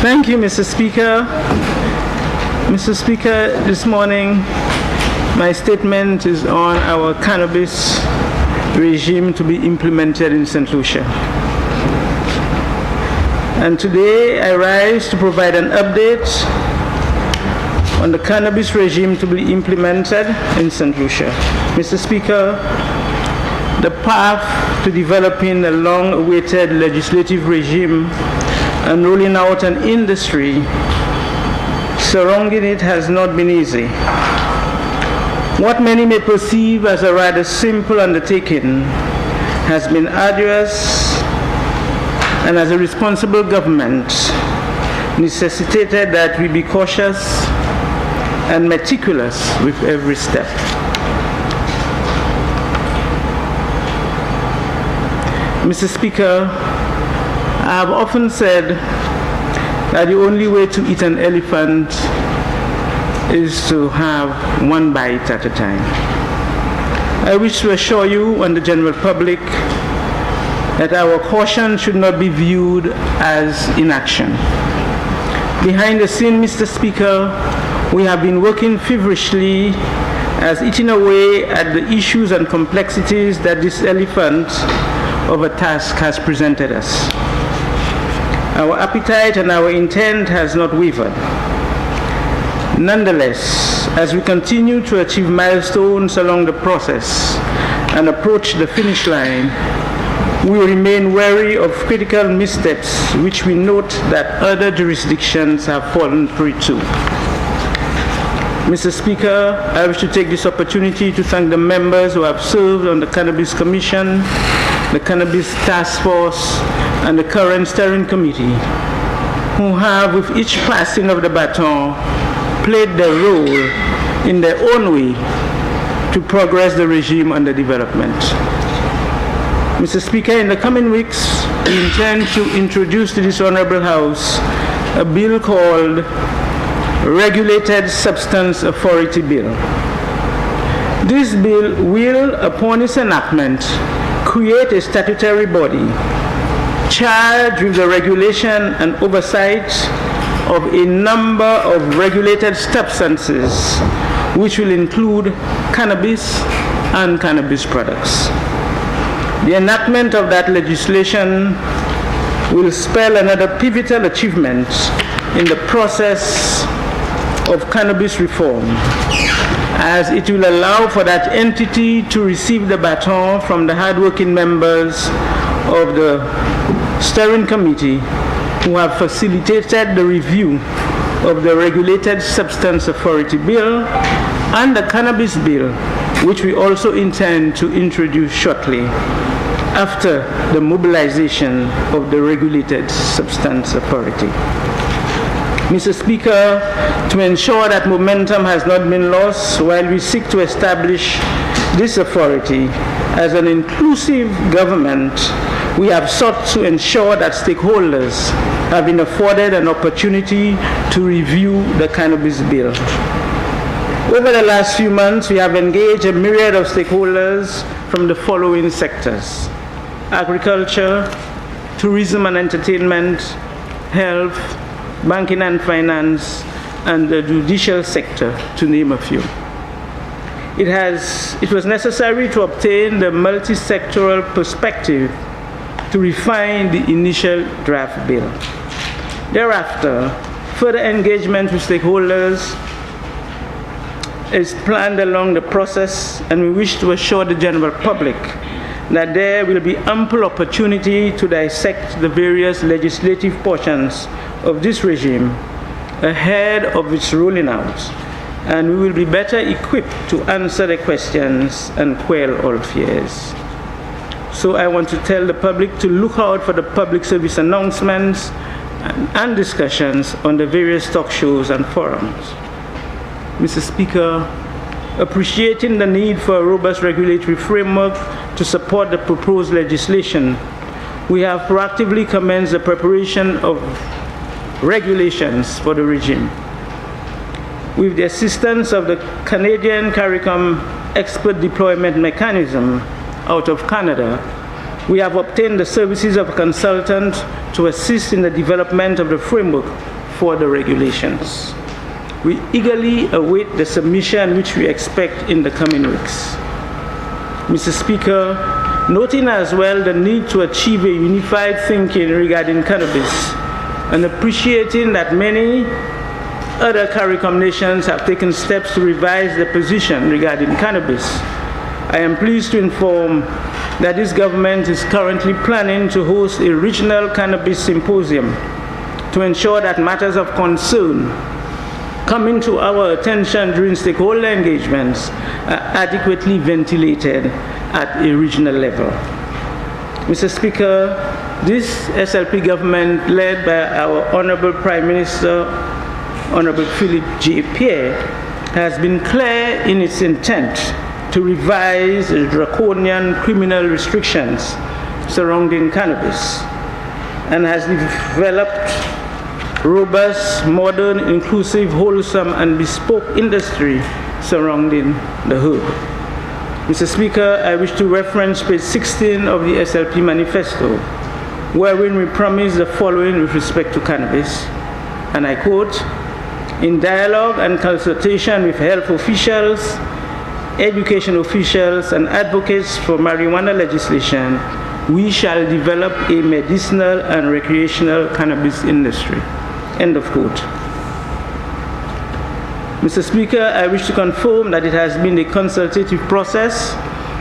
Thank you, Mr. Speaker. Mr. Speaker, this morning my statement is on our cannabis regime to be implemented in St. Lucia. And today I rise to provide an update on the cannabis regime to be implemented in St. Lucia. Mr. Speaker, the path to developing a long-awaited legislative regime and rolling out an industry surrounding it has not been easy. What many may perceive as a rather simple undertaking has been arduous, and as a responsible government necessitated that we be cautious and meticulous with every step. Mr. Speaker, I have often said that the only way to eat an elephant is to have one bite at a time. I wish to assure you and the general public that our caution should not be viewed as inaction. Behind the scene, Mr. Speaker, we have been working feverishly as eating away at the issues and complexities that this elephant of a task has presented us. Our appetite and our intent has not wavered. Nonetheless, as we continue to achieve milestones along the process and approach the finish line, we remain wary of critical missteps which we note that other jurisdictions have fallen prey to. Mr. Speaker, I wish to take this opportunity to thank the members who have served on the Cannabis Commission, the Cannabis Task Force, and the current Steering Committee, who have, with each passing of the baton, played their role in their own way to progress the regime under development. Mr. Speaker, in the coming weeks, we intend to introduce to this Honorable House a bill called Regulated Substance Authority Bill. This bill will, upon its enactment, create a statutory body charged with the regulation and oversight of a number of regulated substances, which will include cannabis and cannabis products. The enactment of that legislation will spell another pivotal achievement in the process of cannabis reform, as it will allow for that entity to receive the baton from the hardworking members of the Steering Committee who have facilitated the review of the Regulated Substance Authority Bill and the Cannabis Bill, which we also intend to introduce shortly after the mobilization of the Regulated Substance Authority. Mr. Speaker, to ensure that momentum has not been lost while we seek to establish this authority as an inclusive government, we have sought to ensure that stakeholders have been afforded an opportunity to review the Cannabis Bill. Over the last few months, we have engaged a myriad of stakeholders from the following sectors: agriculture, tourism and entertainment, health, banking and finance, and the judicial sector, to name a few. It was necessary to obtain the multi-sectoral perspective to refine the initial draft bill. Thereafter, further engagement with stakeholders is planned along the process, and we wish to assure the general public that there will be ample opportunity to dissect the various legislative portions of this regime ahead of its rolling out, and we will be better equipped to answer the questions and quell all fears. So I want to tell the public to look out for the public service announcements and discussions on the various talk shows and forums. Mr. Speaker, appreciating the need for a robust regulatory framework to support the proposed legislation, we have proactively commenced the preparation of regulations for the regime. With the assistance of the Canadian CARICOM Expert Deployment Mechanism out of Canada, We have obtained the services of a consultant to assist in the development of the framework for the regulations. We eagerly await the submission which we expect in the coming weeks. Mr. Speaker, noting as well the need to achieve a unified thinking regarding cannabis and appreciating that many other CARICOM nations have taken steps to revise their position regarding cannabis, I am pleased to inform that this government is currently planning to host a regional cannabis symposium to ensure that matters of concern coming to our attention during stakeholder engagements are adequately ventilated at a regional level. Mr. Speaker, this SLP government, led by our Honorable Prime Minister, Honorable Philip J. Pierre, has been clear in its intent to revise the draconian criminal restrictions surrounding cannabis and has developed robust, modern, inclusive, wholesome, and bespoke industry surrounding the herb. Mr. Speaker, I wish to reference page 16 of the SLP manifesto, wherein we promise the following with respect to cannabis, and I quote, "In dialogue and consultation with health officials, education officials, and advocates for marijuana legislation, we shall develop a medicinal and recreational cannabis industry." End of quote. Mr. Speaker, I wish to confirm that it has been a consultative process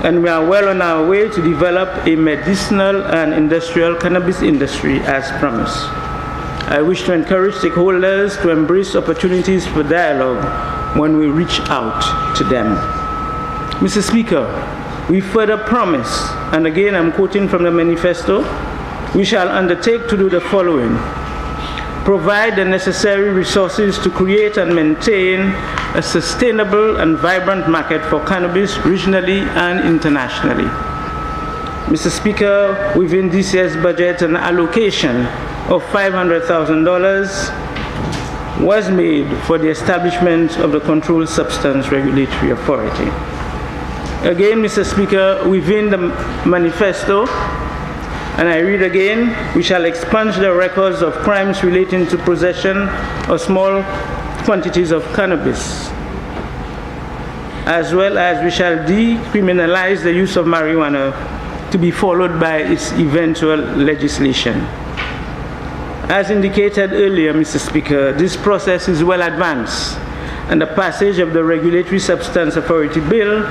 and we are well on our way to develop a medicinal and industrial cannabis industry as promised. I wish to encourage stakeholders to embrace opportunities for dialogue when we reach out to them. Mr. Speaker, we further promise, and again I'm quoting from the manifesto, we shall undertake to do the following: provide the necessary resources to create and maintain a sustainable and vibrant market for cannabis regionally and internationally. Mr. Speaker, within this year's budget, an allocation of $500,000 was made for the establishment of the Controlled Substance Regulatory Authority. Again, Mr. Speaker, within the manifesto, and I read again, we shall expunge the records of crimes relating to possession of small quantities of cannabis, as well as we shall decriminalize the use of marijuana, to be followed by its eventual legislation. As indicated earlier, Mr. Speaker, this process is well advanced, and the passage of the Regulatory Substance Authority Bill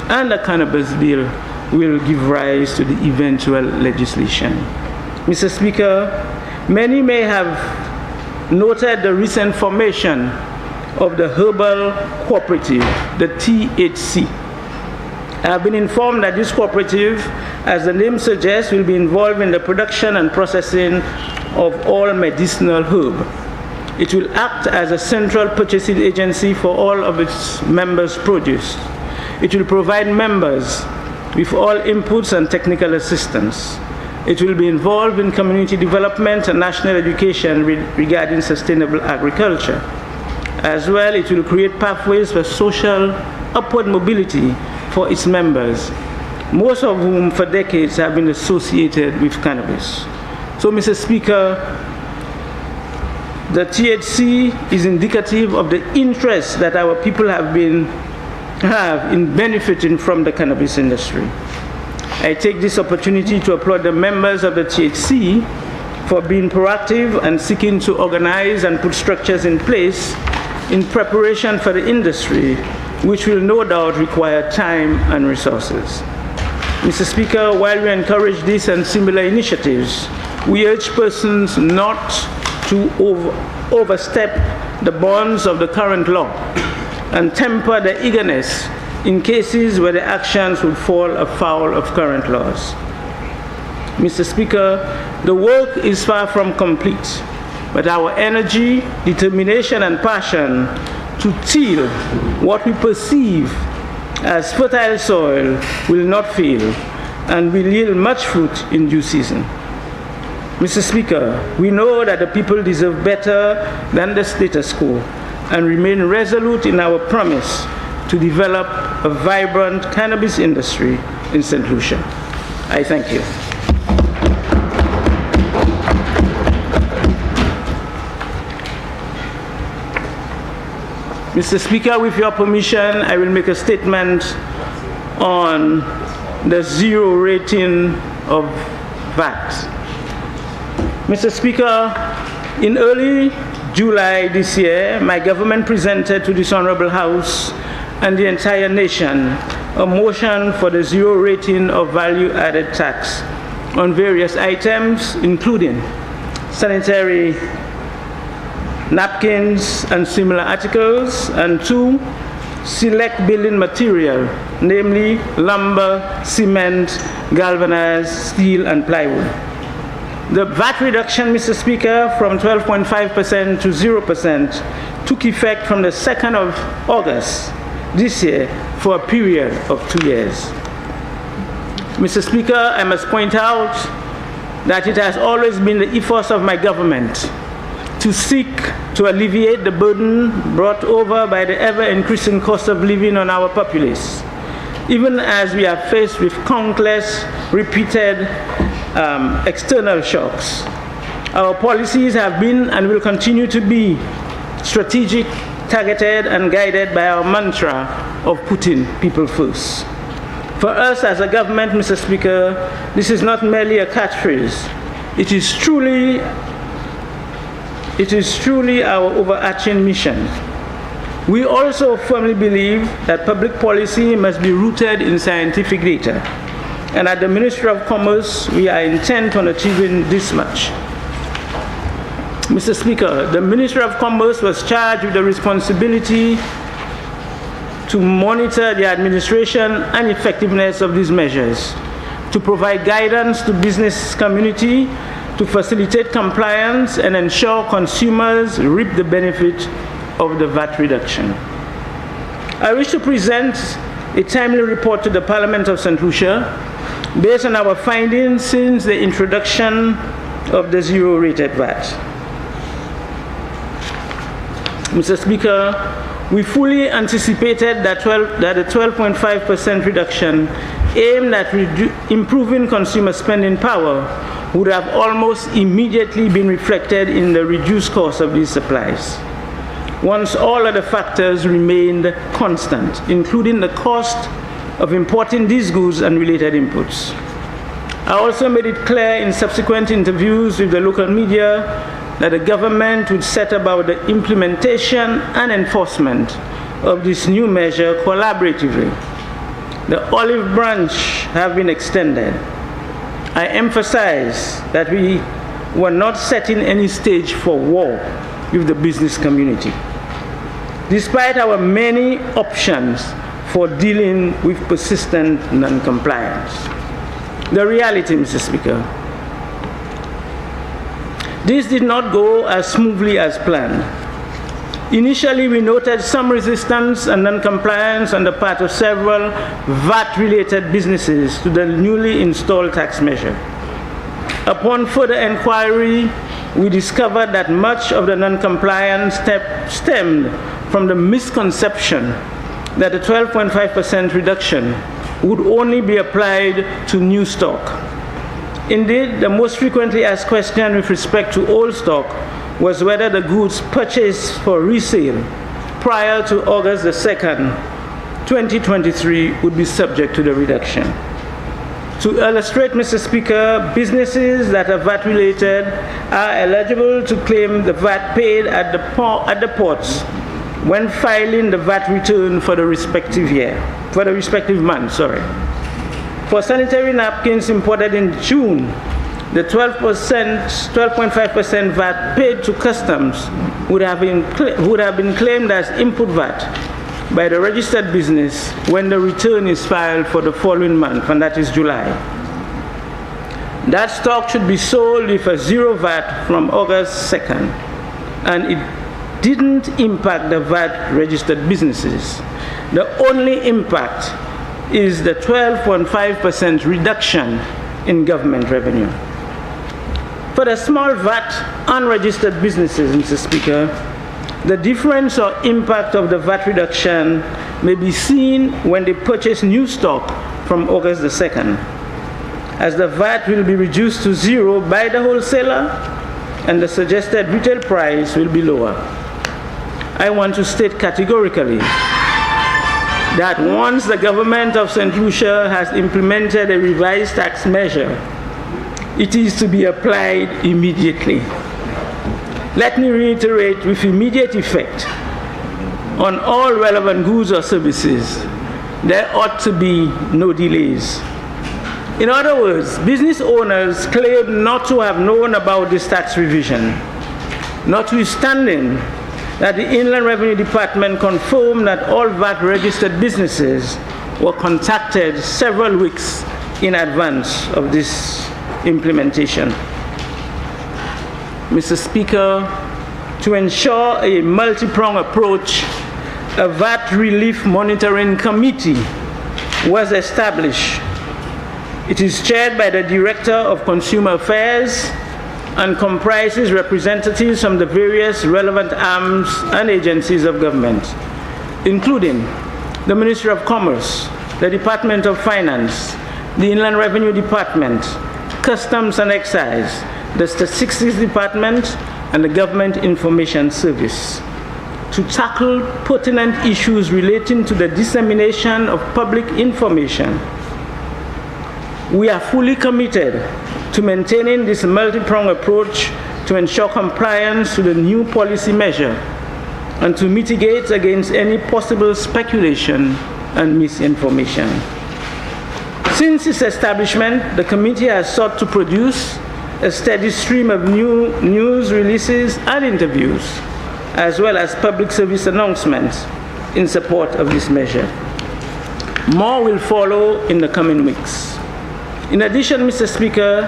and the Cannabis Bill will give rise to the eventual legislation. Mr. Speaker, many may have noted the recent formation of the Herbal Cooperative, the THC. I have been informed that this cooperative, as the name suggests, will be involved in the production and processing of all medicinal herb. It will act as a central purchasing agency for all of its members' produce. It will provide members with all inputs and technical assistance. It will be involved in community development and national education regarding sustainable agriculture. As well, it will create pathways for social upward mobility for its members, most of whom for decades have been associated with cannabis. So, Mr. Speaker, the THC is indicative of the interest that our people have in benefiting from the cannabis industry. I take this opportunity to applaud the members of the THC for being proactive and seeking to organize and put structures in place in preparation for the industry, which will no doubt require time and resources. Mr. Speaker, while we encourage this and similar initiatives, we urge persons not to overstep the bounds of the current law and temper the eagerness in cases where the actions would fall afoul of current laws. Mr. Speaker, the work is far from complete, but our energy, determination, and passion to till what we perceive as fertile soil will not fail and will yield much fruit in due season. Mr. Speaker, we know that the people deserve better than the status quo and remain resolute in our promise to develop a vibrant cannabis industry in St. Lucia. I thank you. Mr. Speaker, with your permission, I will make a statement on the zero rating of VAT. Mr. Speaker, in early July this year, my government presented to this Honorable House and the entire nation a motion for the zero rating of value-added tax on various items, including sanitary napkins and similar articles, and 2, select building material, namely lumber, cement, galvanized steel, and plywood. The VAT reduction, Mr. Speaker, from 12.5% to 0% took effect from the 2nd of August this year for a period of 2 years. Mr. Speaker, I must point out that it has always been the ethos of my government to seek to alleviate the burden brought over by the ever-increasing cost of living on our populace, even as we are faced with countless repeated external shocks. Our policies have been and will continue to be strategic, targeted, and guided by our mantra of putting people first. For us as a government, Mr. Speaker, this is not merely a catchphrase. It is truly our overarching mission. We also firmly believe that public policy must be rooted in scientific data. And at the Ministry of Commerce, we are intent on achieving this much. Mr. Speaker, the Ministry of Commerce was charged with the responsibility to monitor the administration and effectiveness of these measures, to provide guidance to business community, to facilitate compliance and ensure consumers reap the benefit of the VAT reduction. I wish to present a timely report to the Parliament of St. Lucia based on our findings since the introduction of the zero-rated VAT. Mr. Speaker, we fully anticipated that a 12.5% reduction aimed at improving consumer spending power would have almost immediately been reflected in the reduced cost of these supplies, once all other factors remained constant, including the cost of importing these goods and related inputs. I also made it clear in subsequent interviews with the local media that the government would set about the implementation and enforcement of this new measure collaboratively. The olive branch have been extended. I emphasize that we were not setting any stage for war with the business community, despite our many options for dealing with persistent non-compliance. The reality, Mr. Speaker, this did not go as smoothly as planned. Initially, we noted some resistance and non-compliance on the part of several VAT-related businesses to the newly installed tax measure. Upon further inquiry, we discovered that much of the non-compliance stemmed from the misconception that the 12.5% reduction would only be applied to new stock. Indeed, the most frequently asked question with respect to old stock was whether the goods purchased for resale prior to August the 2nd, 2023 would be subject to the reduction. To illustrate, Mr. Speaker, businesses that are VAT related are eligible to claim the VAT paid at the ports when filing the VAT return for the respective month. For sanitary napkins imported in June, the 12.5% VAT paid to customs would have been claimed as input VAT by the registered business when the return is filed for the following month, and that is July. That stock should be sold with a zero VAT from August 2nd, and it didn't impact the VAT registered businesses. The only impact is the 12.5% reduction in government revenue. For the small VAT unregistered businesses, Mr. Speaker, the difference or impact of the VAT reduction may be seen when they purchase new stock from August the 2nd, as the VAT will be reduced to zero by the wholesaler and the suggested retail price will be lower. I want to state categorically that once the government of St. Lucia has implemented a revised tax measure, it is to be applied immediately. Let me reiterate, with immediate effect on all relevant goods or services, there ought to be no delays. In other words, business owners claim not to have known about this tax revision, notwithstanding that the Inland Revenue Department confirmed that all VAT-registered businesses were contacted several weeks in advance of this implementation. Mr. Speaker, to ensure a multi-pronged approach, a VAT Relief Monitoring Committee was established. It is chaired by the Director of Consumer Affairs and comprises representatives from the various relevant arms and agencies of government, including the Ministry of Commerce, the Department of Finance, the Inland Revenue Department, Customs and Excise, the Statistics Department, and the Government Information Service, to tackle pertinent issues relating to the dissemination of public information. We are fully committed to maintaining this multi-pronged approach to ensure compliance to the new policy measure and to mitigate against any possible speculation and misinformation. Since its establishment, the committee has sought to produce a steady stream of new news releases and interviews, as well as public service announcements in support of this measure. More will follow in the coming weeks. In addition, Mr. Speaker,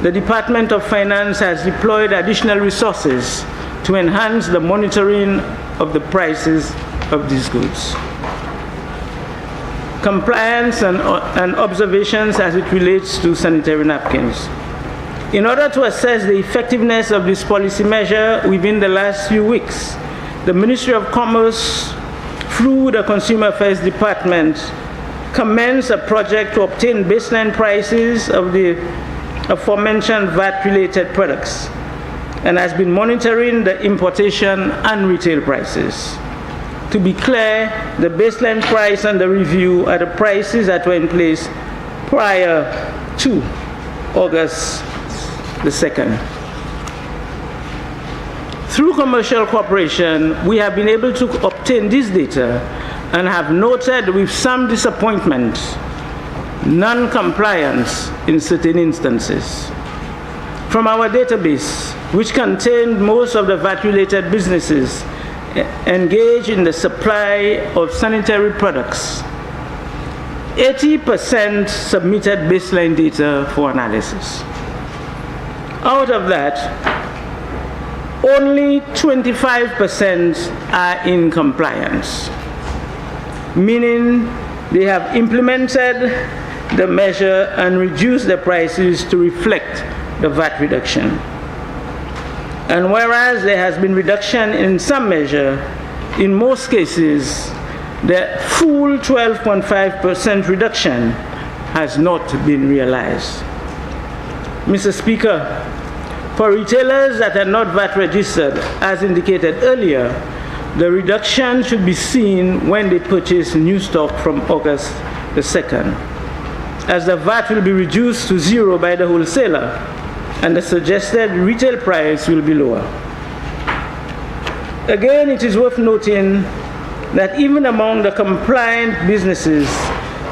the Department of Finance has deployed additional resources to enhance the monitoring of the prices of these goods. Compliance and observations as it relates to sanitary napkins. In order to assess the effectiveness of this policy measure within the last few weeks, the Ministry of Commerce, through the Consumer Affairs Department, commenced a project to obtain baseline prices of the aforementioned VAT-related products and has been monitoring the importation and retail prices. To be clear, the baseline price and the review are the prices that were in place prior to August the 2nd. Through commercial cooperation, we have been able to obtain this data and have noted with some disappointment non-compliance in certain instances. From our database, which contained most of the VAT-related businesses engaged in the supply of sanitary products, 80% submitted baseline data for analysis. Out of that, only 25% are in compliance, meaning they have implemented the measure and reduced the prices to reflect the VAT reduction. And whereas there has been reduction in some measure, in most cases, the full 12.5% reduction has not been realized. Mr. Speaker, for retailers that are not VAT registered, as indicated earlier, the reduction should be seen when they purchase new stock from August the 2nd, as the VAT will be reduced to zero by the wholesaler and the suggested retail price will be lower. Again, it is worth noting that even among the compliant businesses,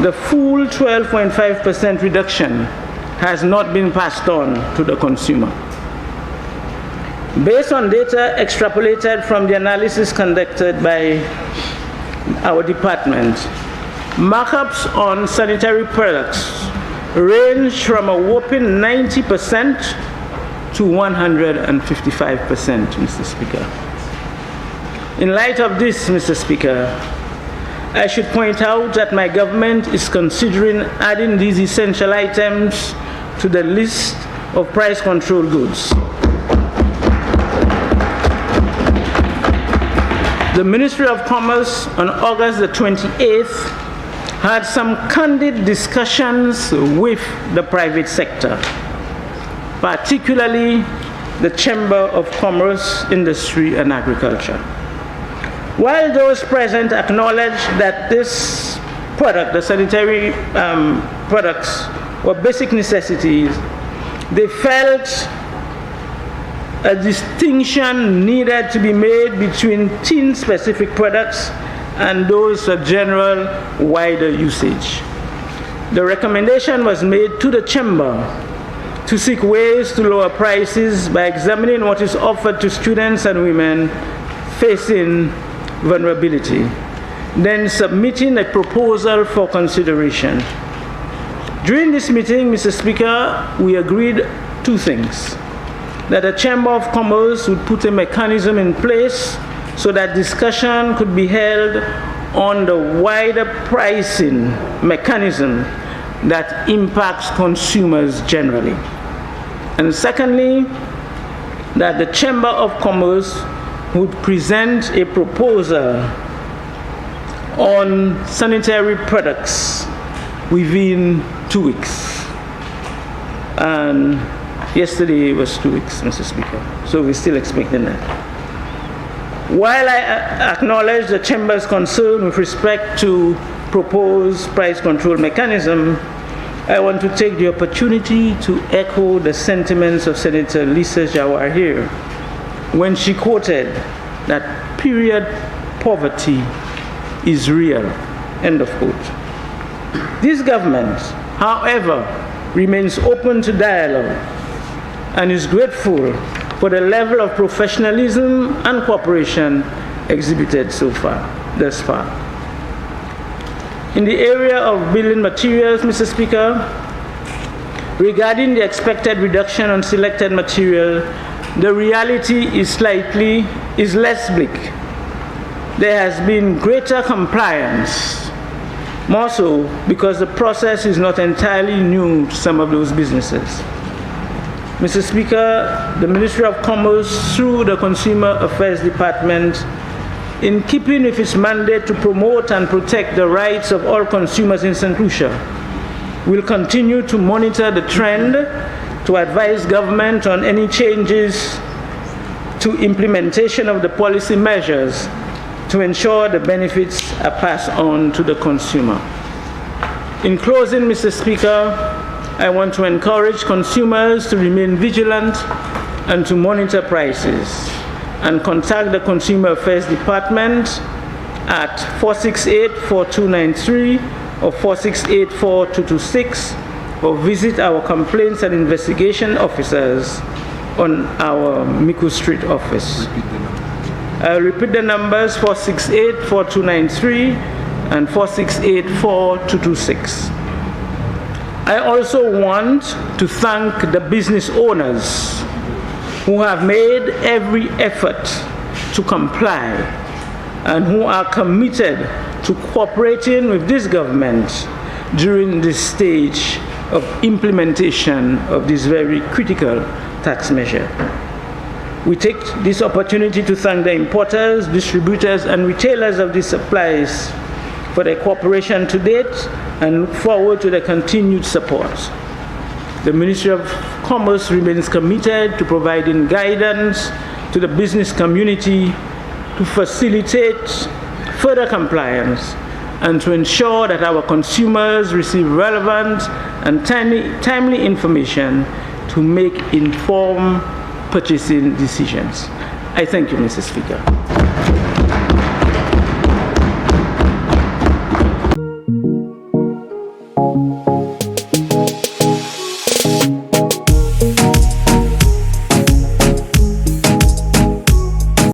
the full 12.5% reduction has not been passed on to the consumer. Based on data extrapolated from the analysis conducted by our department, markups on sanitary products range from a whopping 90% to 155%, Mr. Speaker. In light of this, Mr. Speaker, I should point out that my government is considering adding these essential items to the list of price control goods. The Ministry of Commerce on August the 28th had some candid discussions with the private sector, particularly the Chamber of Commerce, Industry and Agriculture. While those present acknowledge that this product, the sanitary products, were basic necessities, they felt a distinction needed to be made between teen-specific products and those for general, wider usage. The recommendation was made to the Chamber to seek ways to lower prices by examining what is offered to students and women facing vulnerability, then submitting a proposal for consideration. During this meeting, Mr. Speaker, we agreed two things: that the Chamber of Commerce would put a mechanism in place so that discussion could be held on the wider pricing mechanism that impacts consumers generally. And secondly, that the Chamber of Commerce would present a proposal on sanitary products within 2 weeks. And yesterday was 2 weeks, Mr. Speaker, so we're still expecting that. While I acknowledge the Chamber's concern with respect to proposed price control mechanism, I want to take the opportunity to echo the sentiments of Senator Lisa Jawar here when she quoted that period poverty is real, end of quote. This government, however, remains open to dialogue and is grateful for the level of professionalism and cooperation exhibited thus far. In the area of building materials, Mr. Speaker, regarding the expected reduction on selected material, the reality is less bleak. There has been greater compliance, more so because the process is not entirely new to some of those businesses. Mr. Speaker, the Ministry of Commerce, through the Consumer Affairs Department, in keeping with its mandate to promote and protect the rights of all consumers in St. Lucia, will continue to monitor the trend to advise government on any changes to implementation of the policy measures to ensure the benefits are passed on to the consumer. In closing, Mr. Speaker, I want to encourage consumers to remain vigilant and to monitor prices and contact the Consumer Affairs Department at 468-4293 or 468-4226 or visit our complaints and investigation officers on our Miku Street office. I'll repeat the numbers: 468-4293 and 468-4226. I also want to thank the business owners who have made every effort to comply and who are committed to cooperating with this government during this stage of implementation of this very critical tax measure. We take this opportunity to thank the importers, distributors, and retailers of these supplies for their cooperation to date and look forward to their continued support. The Ministry of Commerce remains committed to providing guidance to the business community to facilitate further compliance and to ensure that our consumers receive relevant and timely information to make informed purchasing decisions. I thank you, Mr. Speaker.